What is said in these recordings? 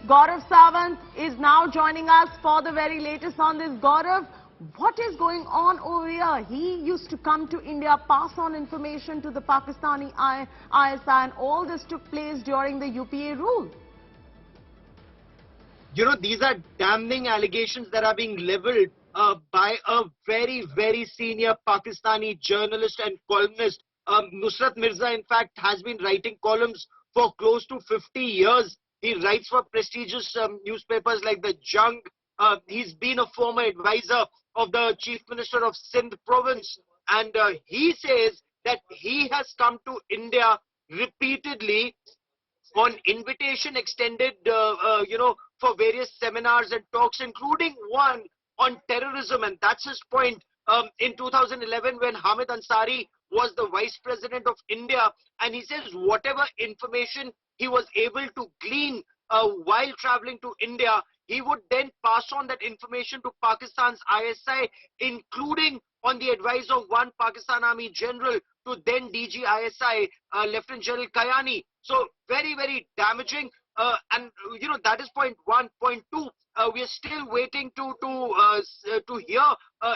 Gaurav Sawant is now joining us for the very latest on this. Gaurav, what is going on over here? He used to come to India, pass on information to the Pakistani ISI, and all this took place during the UPA rule. You know, these are damning allegations that are being leveled by a very, very senior Pakistani journalist and columnist. Nusrat Mirza, in fact, has been writing columns for close to 50 years. He writes for prestigious newspapers like the Jung. He's been a former advisor of the Chief Minister of Sindh province. And he says that he has come to India repeatedly on invitation extended, for various seminars and talks, including one on terrorism. And that's his point. In 2011, when Hamid Ansari was the Vice President of India, and he says whatever information he was able to glean while traveling to India, he would then pass on that information to Pakistan's ISI, including on the advice of one Pakistan Army General to then DG ISI, Lieutenant General Kayani. So very, very damaging. And that is point one. Point two, we are still waiting to hear,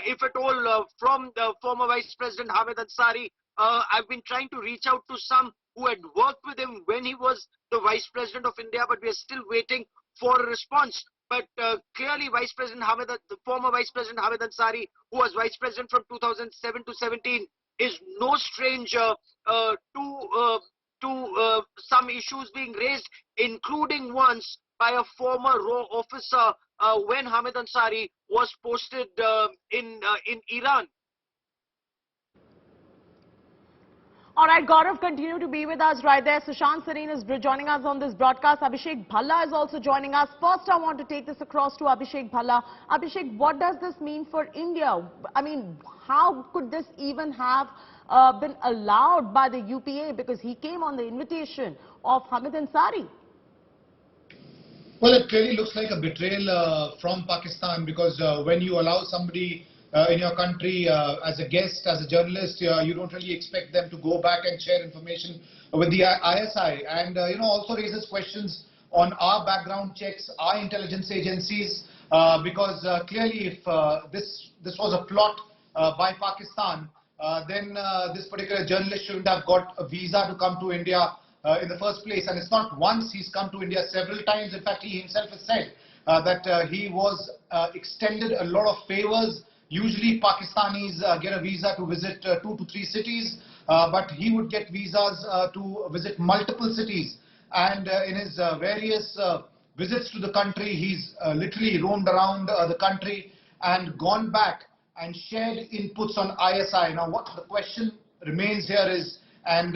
if at all, from the former Vice President Hamid Ansari. I've been trying to reach out to some who had worked with him when he was the Vice President of India, but we are still waiting for a response. But clearly, the former Vice President Hamid Ansari, who was Vice President from 2007 to 17, is no stranger to some issues being raised, including once by a former RAW officer when Hamid Ansari was posted in Iran. All right, Gaurav, continue to be with us right there. Sushant Sareen is joining us on this broadcast. Abhishek Bhalla is also joining us. First, I want to take this across to Abhishek Bhalla. Abhishek, what does this mean for India? I mean, how could this even have been allowed by the UPA, because he came on the invitation of Hamid Ansari? Well, it clearly looks like a betrayal from Pakistan, because when you allow somebody in your country as a guest, as a journalist, you don't really expect them to go back and share information with the ISI, and also raises questions on our background checks, our intelligence agencies, because clearly if this was a plot by Pakistan, then this particular journalist shouldn't have got a visa to come to India in the first place. And it's not once he's come to India, several times. In fact, he himself has said that he was extended a lot of favors. Usually Pakistanis get a visa to visit 2 to 3 cities, but he would get visas to visit multiple cities. And in his various visits to the country, he's literally roamed around the country and gone back and shared inputs on ISI. Now, what the question remains here is, and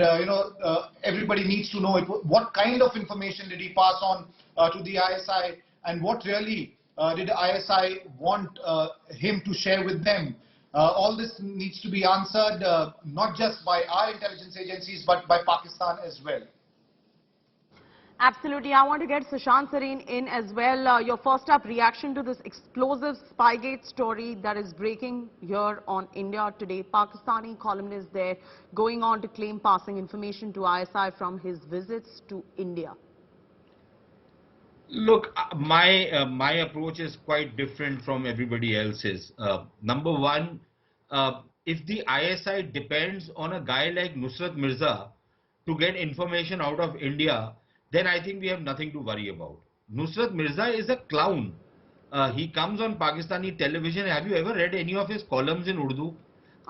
everybody needs to know, what kind of information did he pass on to the ISI, and what really did ISI want him to share with them? All this needs to be answered, not just by our intelligence agencies, but by Pakistan as well. Absolutely. I want to get Sushant Sareen in as well. Your first up reaction to this explosive Spygate story that is breaking here on India Today. Pakistani columnist there going on to claim passing information to ISI from his visits to India. Look, my approach is quite different from everybody else's. Number one, if the ISI depends on a guy like Nusrat Mirza to get information out of India, then I think we have nothing to worry about. Nusrat Mirza is a clown. He comes on Pakistani television. Have you ever read any of his columns in Urdu?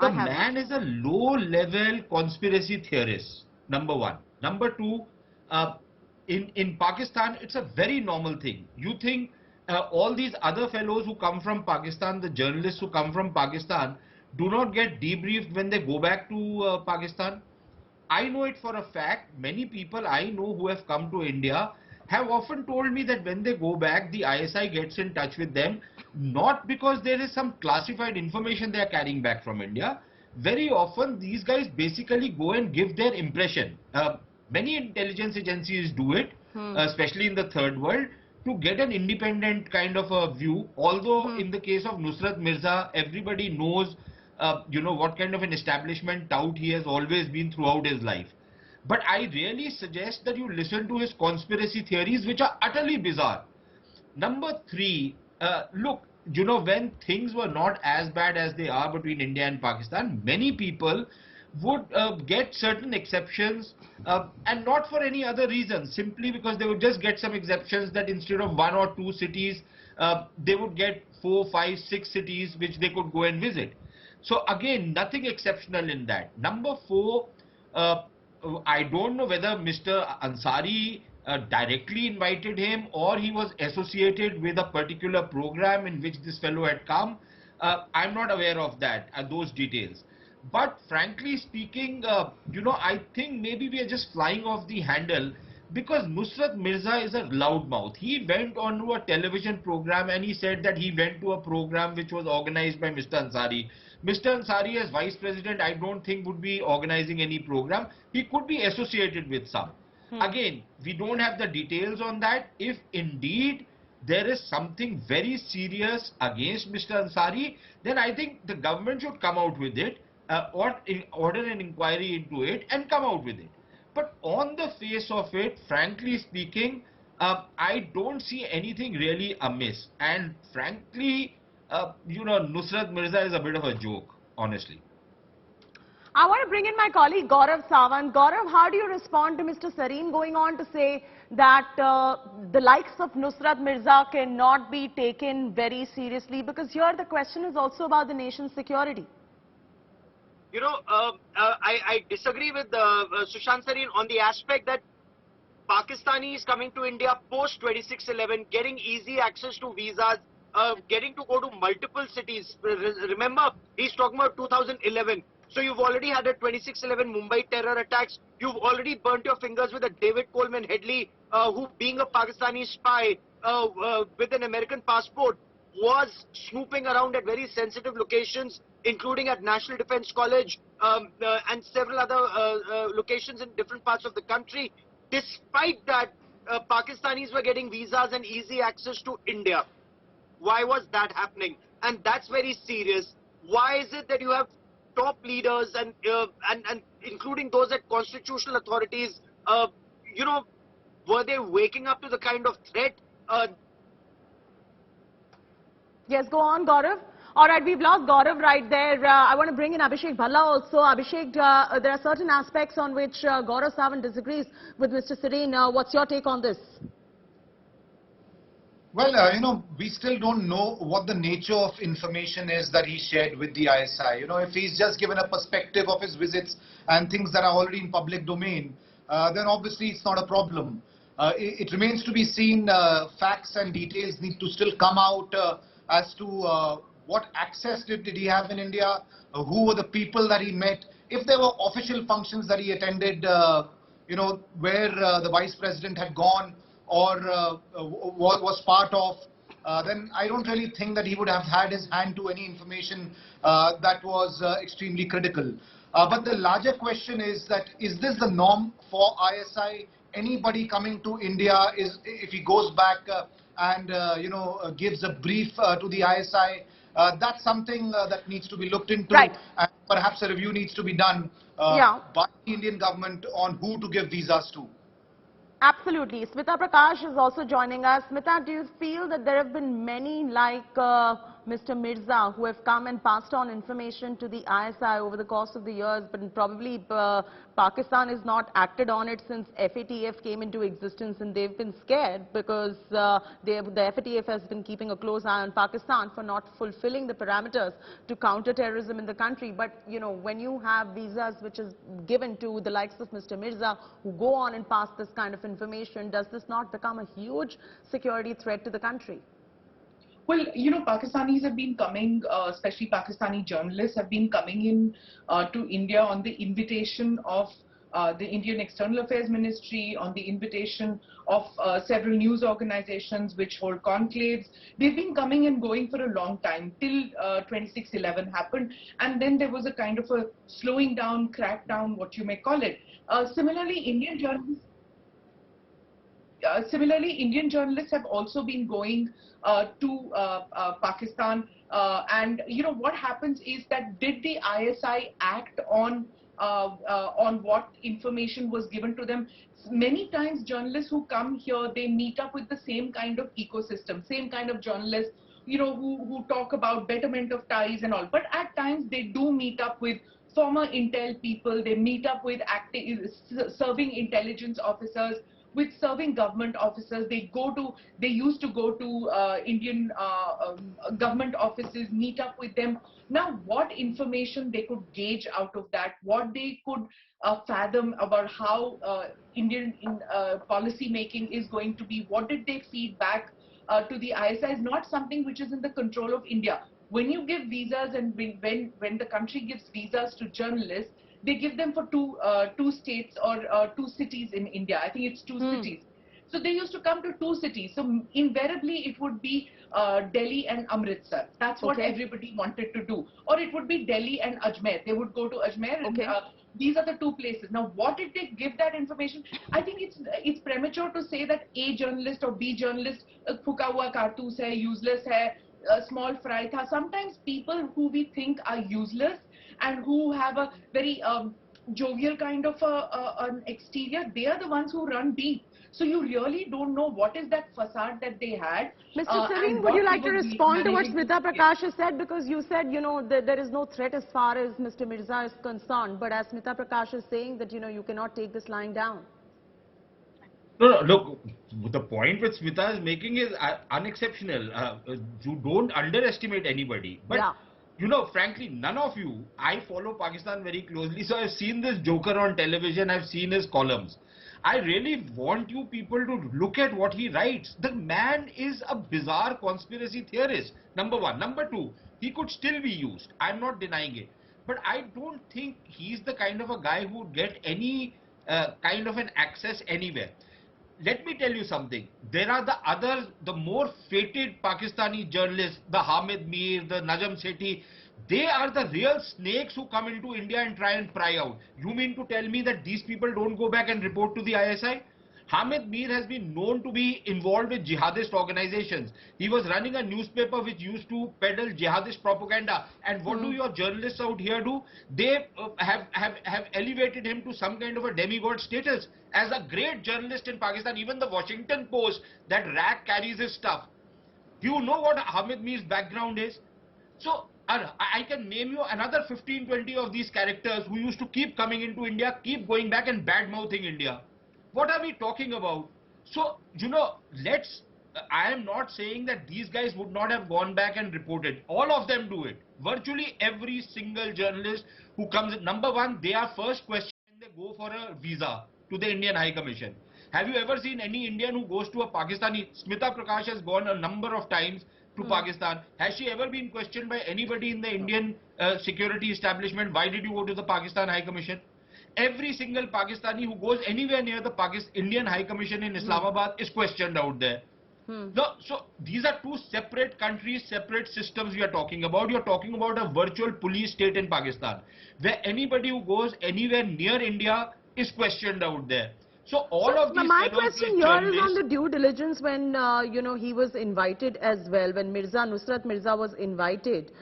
The man is a low-level conspiracy theorist, number one. Number two, in Pakistan, it's a very normal thing. You think all these other fellows who come from Pakistan, the journalists who come from Pakistan, do not get debriefed when they go back to Pakistan? I know it for a fact. Many people I know who have come to India have often told me that when they go back, the ISI gets in touch with them, not because there is some classified information they are carrying back from India. Very often, these guys basically go and give their impression. Many intelligence agencies do it, especially in the third world, to get an independent kind of a view. Although in the case of Nusrat Mirza, everybody knows what kind of an establishment tout he has always been throughout his life. But I really suggest that you listen to his conspiracy theories, which are utterly bizarre. Number three, look, when things were not as bad as they are between India and Pakistan, many people would get certain exceptions, and not for any other reason, simply because they would just get some exceptions that instead of 1 or 2 cities, they would get 4, 5, 6 cities which they could go and visit. So again, nothing exceptional in that. Number four, uh, I don't know whether Mr. Ansari directly invited him or he was associated with a particular program in which this fellow had come. I'm not aware of that, those details. But frankly speaking, I think maybe we are just flying off the handle, because Nusrat Mirza is a loudmouth. He went on to a television program and he said that he went to a program which was organized by Mr. Ansari. Mr. Ansari, as vice president, I don't think would be organizing any program. He could be associated with some. Again, we don't have the details on that. If indeed there is something very serious against Mr. Ansari, then I think the government should come out with it, or order an inquiry into it and come out with it. But on the face of it, frankly speaking, I don't see anything really amiss. And frankly, Nusrat Mirza is a bit of a joke, honestly. I want to bring in my colleague Gaurav Sawant. Gaurav, how do you respond to Mr. Sareen going on to say that the likes of Nusrat Mirza cannot be taken very seriously? Because here the question is also about the nation's security. I disagree with Sushant Sareen on the aspect that Pakistanis coming to India post 26/11, getting easy access to visas, getting to go to multiple cities. Remember, he's talking about 2011. So you've already had a 26/11 Mumbai terror attacks. You've already burnt your fingers with a David Coleman Headley, who, being a Pakistani spy with an American passport, was snooping around at very sensitive locations, including at National Defense College and several other locations in different parts of the country. Despite that, Pakistanis were getting visas and easy access to India. Why was that happening? And that's very serious. Why is it that you have top leaders and including those at constitutional authorities, were they waking up to the kind of threat? Yes, go on, Gaurav. All right, we've lost Gaurav right there. I want to bring in Abhishek Bhalla also. Abhishek, there are certain aspects on which Gaurav Sawant disagrees with Mr. Sareen. What's your take on this? Well, we still don't know what the nature of information is that he shared with the ISI. If he's just given a perspective of his visits and things that are already in public domain, then obviously it's not a problem. It remains to be seen. Facts and details need to still come out as to what access did he have in India, who were the people that he met, if there were official functions that he attended, where the vice president had gone or was part of, then I don't really think that he would have had his hand to any information that was extremely critical. But the larger question is that, is this the norm for ISI? Anybody coming to India, if he goes back and gives a brief to the ISI, that's something that needs to be looked into, right. And perhaps a review needs to be done by the Indian government on who to give visas to. Absolutely. Smita Prakash is also joining us. Smita, do you feel that there have been many like Mr. Mirza who have come and passed on information to the ISI over the course of the years, but probably Pakistan has not acted on it since FATF came into existence, and they've been scared because the FATF has been keeping a close eye on Pakistan for not fulfilling the parameters to counter terrorism in the country. But, when you have visas which is given to the likes of Mr. Mirza who go on and pass this kind of information, does this not become a huge security threat to the country? Well, Pakistanis have been coming, especially Pakistani journalists have been coming in to India on the invitation of the Indian External Affairs Ministry, on the invitation of several news organizations which hold conclaves. They've been coming and going for a long time, till 26/11 happened, and then there was a kind of a slowing down, crackdown, what you may call it. Similarly, Indian journalists have also been going to Pakistan, and what happens is that, did the ISI act on on what information was given to them. Many times journalists who come here, they meet up with the same kind of ecosystem, same kind of journalists, who talk about betterment of ties and all. But at times they do meet up with former intel people, they meet up with serving intelligence officers, with serving government officers. They used to go to Indian government offices, meet up with them. Now, what information they could gauge out of that, what they could fathom about how Indian policy making is going to be, what did they feed back to the ISI, is not something which is in the control of India. When you give visas, and when the country gives visas to journalists, they give them for two states or two cities in India. I think it's two cities. So they used to come to two cities. So invariably it would be Delhi and Amritsar. That's what everybody wanted to do. Or it would be Delhi and Ajmer. They would go to Ajmer and these are the two places. Now, what did they give that information? I think it's premature to say that A journalist or B journalist fuka hua kartoos hai, useless hai, small fry tha. Sometimes people who we think are useless and who have a very jovial kind of an exterior, they are the ones who run deep. So you really don't know what is that facade that they had. Mr. Serene, would you like to respond to what Smita Prakash has said? Because you said, there is no threat as far as Mr. Mirza is concerned. But as Smita Prakash is saying that, you cannot take this lying down. No, look, the point which Smita is making is unexceptional. You don't underestimate anybody. But, frankly, none of you, I follow Pakistan very closely. So I've seen this joker on television. I've seen his columns. I really want you people to look at what he writes. The man is a bizarre conspiracy theorist, number one. Number two, he could still be used. I'm not denying it. But I don't think he's the kind of a guy who would get any kind of an access anywhere. Let me tell you something. There are the more fated Pakistani journalists, the Hamid Mir, the Najam Sethi. They are the real snakes who come into India and try and pry out. You mean to tell me that these people don't go back and report to the ISI? Hamid Mir has been known to be involved with jihadist organizations. He was running a newspaper which used to peddle jihadist propaganda. And what do your journalists out here do? They have elevated him to some kind of a demigod status as a great journalist in Pakistan. Even the Washington Post, that rag carries his stuff. Do you know what Hamid Mir's background is? So, I can name you another 15, 20 of these characters who used to keep coming into India, keep going back and bad-mouthing India. What are we talking about? So, I am not saying that these guys would not have gone back and reported. All of them do it. Virtually every single journalist who comes, number one, they are first questioned when they go for a visa to the Indian High Commission. Have you ever seen any Indian who goes to a Pakistani? Smita Prakash has gone a number of times to Pakistan. Has she ever been questioned by anybody in the Indian security establishment? Why did you go to the Pakistan High Commission? Every single Pakistani who goes anywhere near the Indian High Commission in Islamabad is questioned out there. No, so these are two separate countries, separate systems we are talking about. You are talking about a virtual police state in Pakistan, where anybody who goes anywhere near India is questioned out there. So all of these. My question here is on the due diligence when he was invited as well. When Nusrat Mirza was invited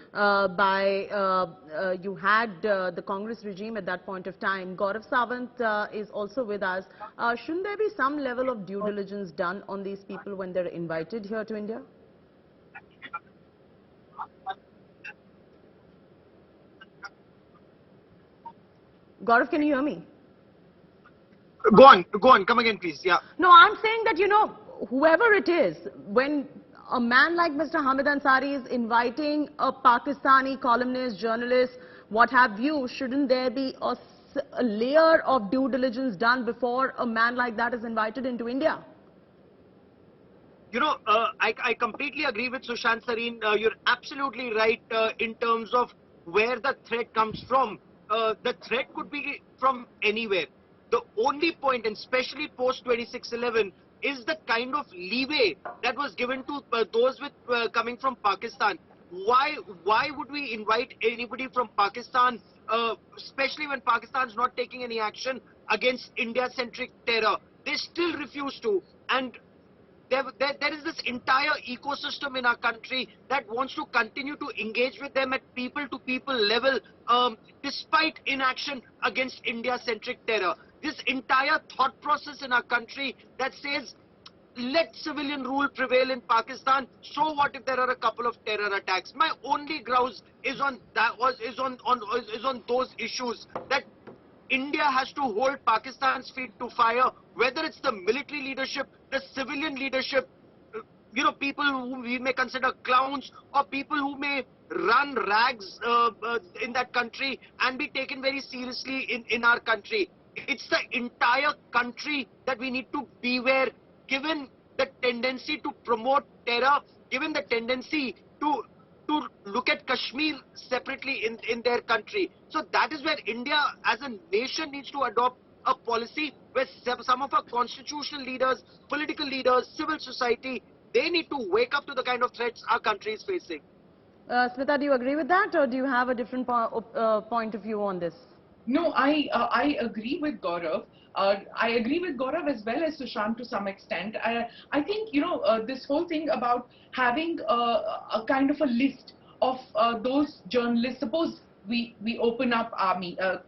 you had the Congress regime at that point of time. Gaurav Sawant is also with us. Shouldn't there be some level of due diligence done on these people when they're invited here to India? Gaurav, can you hear me? Go on, come again please, yeah. No, I'm saying that, whoever it is, when a man like Mr. Hamid Ansari is inviting a Pakistani columnist, journalist, what have you, shouldn't there be a layer of due diligence done before a man like that is invited into India? I completely agree with Sushant Sareen. You're absolutely right in terms of where the threat comes from. The threat could be from anywhere. The only point, and especially post 26/11, is the kind of leeway that was given to those with coming from Pakistan. Why would we invite anybody from Pakistan, especially when Pakistan is not taking any action against India-centric terror? They still refuse to. And there is this entire ecosystem in our country that wants to continue to engage with them at people-to-people level, despite inaction against India-centric terror. This entire thought process in our country that says, let civilian rule prevail in Pakistan. So what if there are a couple of terror attacks? My only grouse is on those issues, that India has to hold Pakistan's feet to fire, whether it's the military leadership, the civilian leadership, people whom we may consider clowns, or people who may run rags in that country and be taken very seriously in our country. It's the entire country that we need to beware, given the tendency to promote terror, given the tendency to look at Kashmir separately in their country. So that is where India as a nation needs to adopt a policy where some of our constitutional leaders, political leaders, civil society, they need to wake up to the kind of threats our country is facing. Smita, do you agree with that, or do you have a different point of view on this? No, I agree with Gaurav. I agree with Gaurav as well as Sushant to some extent. I think, this whole thing about having a kind of a list of those journalists, suppose we open up army, a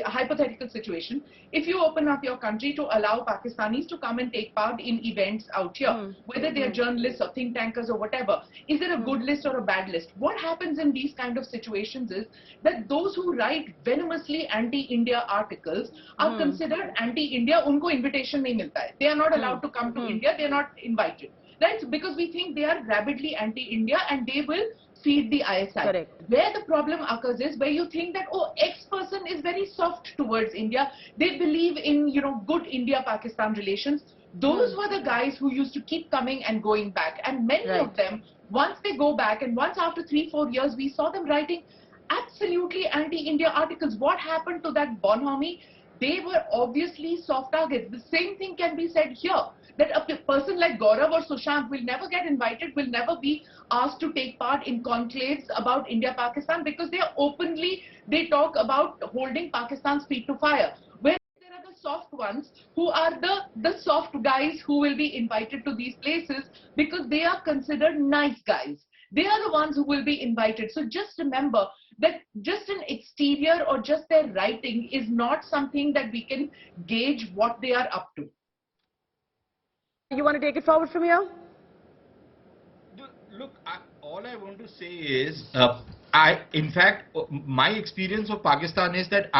hypothetical situation. If you open up your country to allow Pakistanis to come and take part in events out here, whether they are journalists or think tankers or whatever, is there a good list or a bad list? What happens in these kind of situations is that those who write venomously anti-India articles are considered anti-India. Unko invitation nahi milta hai. They are not allowed to come to India. They are not invited. Right? Because we think they are rabidly anti-India and they will feed the ISI. Correct. Where the problem occurs is where you think that, oh, X person is very soft towards India. They believe in, good India-Pakistan relations. Those were the guys who used to keep coming and going back. And many of them, once they go back, and once after 3-4 years, we saw them writing absolutely anti-India articles. What happened to that bonhomie? They were obviously soft targets. The same thing can be said here, that a person like Gaurav or Sushant will never get invited, will never be asked to take part in conclaves about India-Pakistan, because they talk about holding Pakistan's feet to fire. Where there are the soft ones who are the soft guys who will be invited to these places because they are considered nice guys. They are the ones who will be invited. So just remember that just an exterior or just their writing is not something that we can gauge what they are up to. You want to take it forward from here? Look, all I want to say is, in fact, my experience of Pakistan is that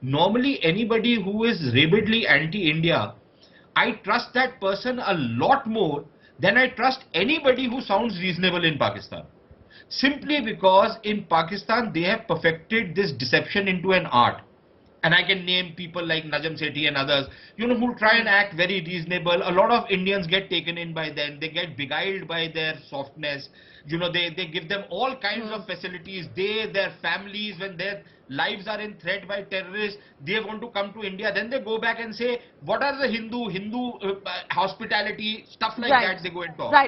normally anybody who is rabidly anti-India, I trust that person a lot more than I trust anybody who sounds reasonable in Pakistan. Simply because in Pakistan they have perfected this deception into an art. And I can name people like Najam Sethi and others, who try and act very reasonable. A lot of Indians get taken in by them. They get beguiled by their softness. They give them all kinds of facilities. Their families, when their lives are in threat by terrorists, they want to come to India. Then they go back and say, what are the Hindu hospitality, stuff like that they go and talk. Right.